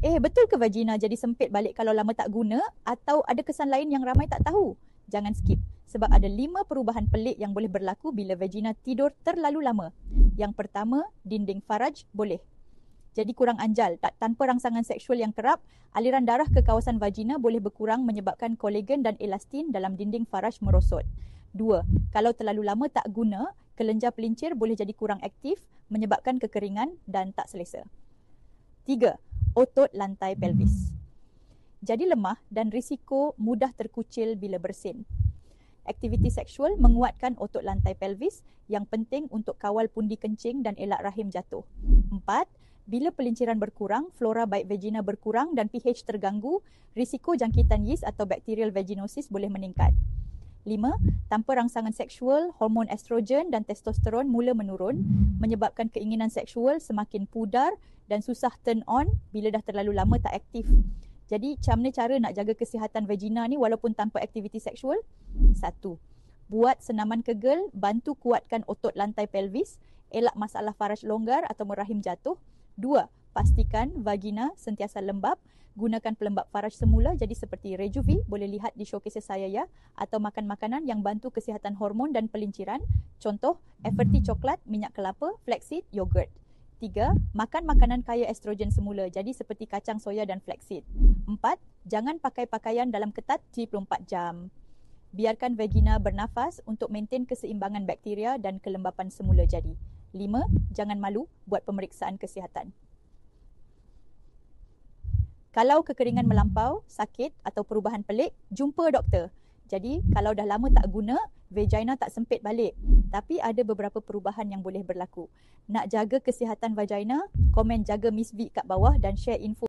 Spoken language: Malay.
Betul ke vagina jadi sempit balik kalau lama tak guna atau ada kesan lain yang ramai tak tahu? Jangan skip sebab ada 5 perubahan pelik yang boleh berlaku bila vagina tidur terlalu lama. Yang pertama, dinding faraj boleh jadi kurang anjal. Tanpa rangsangan seksual yang kerap, aliran darah ke kawasan vagina boleh berkurang menyebabkan kolagen dan elastin dalam dinding faraj merosot. 2. Kalau terlalu lama tak guna, kelenjar pelincir boleh jadi kurang aktif menyebabkan kekeringan dan tak selesa. 3. Otot lantai pelvis jadi lemah dan risiko mudah terkucil bila bersin. Aktiviti seksual menguatkan otot lantai pelvis yang penting untuk kawal pundi kencing dan elak rahim jatuh. 4. Bila pelinciran berkurang, flora baik vagina berkurang dan pH terganggu, risiko jangkitan yeast atau bacterial vaginosis boleh meningkat. 5. Tanpa rangsangan seksual, hormon estrogen dan testosteron mula menurun, menyebabkan keinginan seksual semakin pudar dan susah turn on bila dah terlalu lama tak aktif. Jadi, macam mana cara nak jaga kesihatan vagina ni walaupun tanpa aktiviti seksual? 1. Buat senaman kegel, bantu kuatkan otot lantai pelvis, elak masalah faraj longgar atau merahim jatuh. 2. Pastikan vagina sentiasa lembab. Gunakan pelembab faraj semula jadi seperti Rejuvi, boleh lihat di showcase saya ya, atau makan makanan yang bantu kesihatan hormon dan pelinciran. Contoh, Everty coklat, minyak kelapa, flaxseed, yogurt. 3. Makan makanan kaya estrogen semula jadi seperti kacang soya dan flaxseed. 4. Jangan pakai pakaian dalam ketat 24 jam. Biarkan vagina bernafas untuk maintain keseimbangan bakteria dan kelembapan semula jadi. 5. Jangan malu buat pemeriksaan kesihatan. Kalau kekeringan melampau, sakit atau perubahan pelik, jumpa doktor. Jadi, kalau dah lama tak guna, vagina tak sempit balik. Tapi ada beberapa perubahan yang boleh berlaku. Nak jaga kesihatan vagina, komen jaga Miss V kat bawah dan share info